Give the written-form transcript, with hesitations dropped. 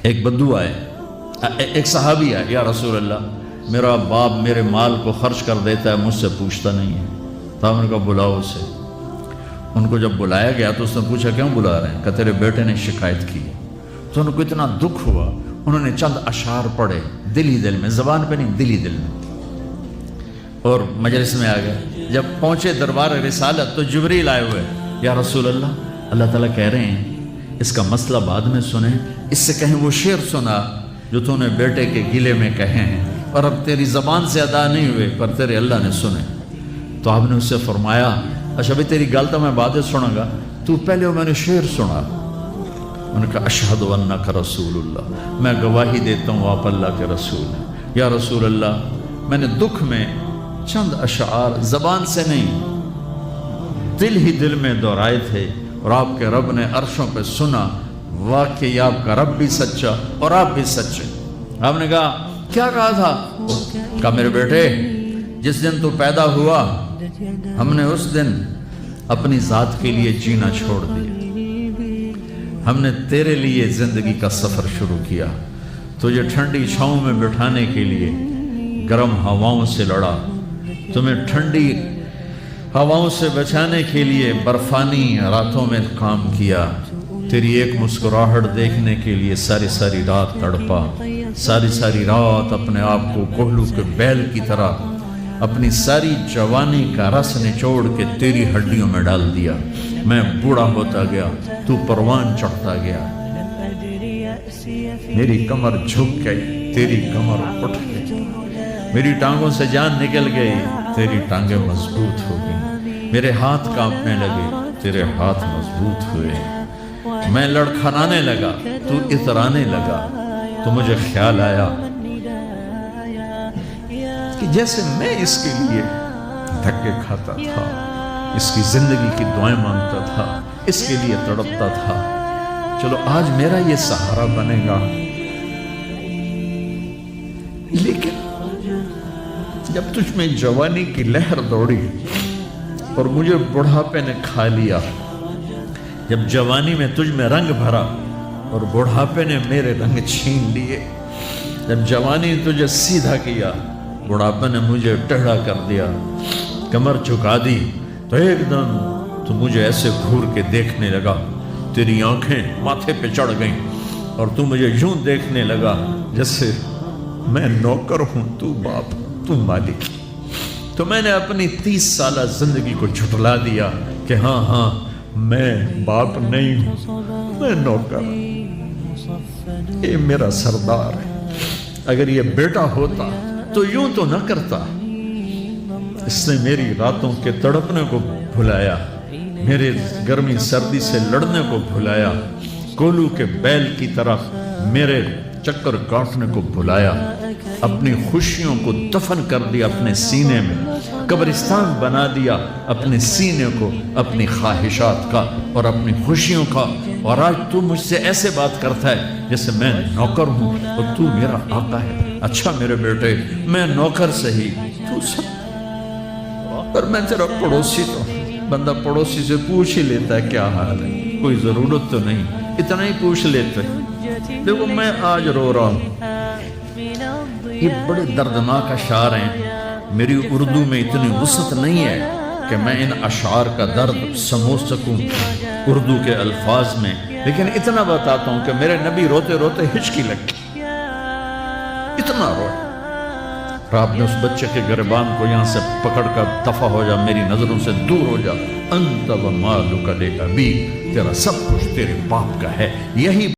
ایک بدو آئے، ایک صحابی آئے، یا رسول اللہ میرا باپ میرے مال کو خرچ کر دیتا ہے، مجھ سے پوچھتا نہیں ہے۔ تو ہم نے کہا بلاؤ اسے۔ ان کو جب بلایا گیا تو اس نے پوچھا کیوں بلا رہے ہیں؟ کہ تیرے بیٹے نے شکایت کی۔ تو ان کو اتنا دکھ ہوا، انہوں نے چند اشعار پڑھے دل ہی دل میں، زبان پہ نہیں، دل ہی دل میں، اور مجلس میں آ گئے۔ جب پہنچے دربار رسالت تو جبریل آئے ہوئے، یا رسول اللہ اللہ تعالیٰ کہہ رہے ہیں اس کا مسئلہ بعد میں سنیں، اس سے کہیں وہ شعر سنا جو تو نے بیٹے کے گلے میں کہے ہیں، اور اب تیری زبان سے ادا نہیں ہوئے پر تیرے اللہ نے سنے۔ تو آپ نے اس سے فرمایا اچھا بھئی تیری گل تو میں بعد سنوں گا، تو پہلے میں نے شعر سنا۔ انہوں نے کہا اشہد انک رسول اللہ، میں گواہی دیتا ہوں آپ اللہ کے رسول ہیں۔ یا رسول اللہ میں نے دکھ میں چند اشعار زبان سے نہیں دل ہی دل میں دہرائے تھے، اور آپ کے رب نے عرشوں پہ سنا، واقعی آپ کا رب بھی سچا اور آپ بھی سچے۔ آپ نے کہا کیا کہا تھا؟ کہا میرے بیٹے جس دن تو پیدا ہوا ہم نے اس دن اپنی ذات کے لیے جینا چھوڑ دیا، ہم نے تیرے لیے زندگی کا سفر شروع کیا، تجھے ٹھنڈی چھاؤں میں بٹھانے کے لیے گرم ہواؤں سے لڑا، تمہیں ٹھنڈی ہواؤں سے بچانے کے لیے برفانی راتوں میں کام کیا، تیری ایک مسکراہٹ دیکھنے کے لیے ساری ساری رات تڑپا، ساری رات اپنے آپ کو کوہلو کے بیل کی طرح اپنی ساری جوانی کا رس نچوڑ کے تیری ہڈیوں میں ڈال دیا، میں بوڑھا ہوتا گیا، تو پروان چڑھتا گیا، میری کمر جھک گئی، تیری کمر اٹھ گئی، میری ٹانگوں سے جان نکل گئی، تیری ٹانگیں مضبوط ہو گئی، میرے ہاتھ کانپنے لگے، تیرے ہاتھ مضبوط ہوئے، میں لڑکھڑانے لگا، تو اترانے لگا، تو مجھے خیال آیا کہ جیسے میں اس کے لیے دھکے کھاتا تھا، اس کی زندگی کی دعائیں مانگتا تھا، اس کے لیے تڑپتا تھا، چلو آج میرا یہ سہارا بنے گا۔ لیکن جب تجھ میں جوانی کی لہر دوڑی اور مجھے بڑھاپے نے کھا لیا، جب جوانی میں تجھ میں رنگ بھرا اور بڑھاپے نے میرے رنگ چھین لیے، جب جوانی تجھے سیدھا کیا بڑھاپے نے مجھے ٹیڑھا کر دیا، کمر جھکا دی، تو ایک دم تو مجھے ایسے گھور کے دیکھنے لگا، تیری آنکھیں ماتھے پہ چڑھ گئیں اور تو مجھے یوں دیکھنے لگا جیسے میں نوکر ہوں تو باپ تو مالک۔ تو میں نے اپنی 30 سالہ زندگی کو جھٹلا دیا کہ ہاں میں باپ نہیں ہوں، میں نوکر، یہ میرا سردار ہے، اگر یہ بیٹا ہوتا تو یوں تو نہ کرتا، اس نے میری راتوں کے تڑپنے کو بھلایا، میرے گرمی سردی سے لڑنے کو بھلایا، کولو کے بیل کی طرف میرے چکر کاٹنے کو بھلایا، اپنی خوشیوں کو دفن کر دیا اپنے سینے میں، قبرستان بنا دیا اپنے سینے کو، اپنی خواہشات کا اور اپنی خوشیوں کا، اور آج تو مجھ سے ایسے بات کرتا ہے جیسے میں نوکر ہوں اور تو میرا آقا ہے۔ اچھا میرے بیٹے میں نوکر سہی، تو سب، پر میں تیرا پڑوسی تو، بندہ پڑوسی سے پوچھ ہی لیتا ہے کیا حال ہے، کوئی ضرورت تو نہیں، اتنا ہی پوچھ لیتے۔ دیکھو میں آج رو رہا ہوں، یہ بڑے دردناک اشعار ہیں، میری اردو میں اتنی وسعت نہیں ہے کہ میں ان اشعار کا درد سمجھ سکوں اردو کے الفاظ میں، لیکن اتنا بتاتا ہوں کہ میرے نبی روتے روتے ہچکی لگ گئی، اتنا روئے، اور آپ نے اس بچے کے گریبان کو یہاں سے پکڑ کر دفع ہو جا، میری نظروں سے دور ہو جا، انت و مالک لابیک، تیرا سب کچھ تیرے باپ کا ہے، یہی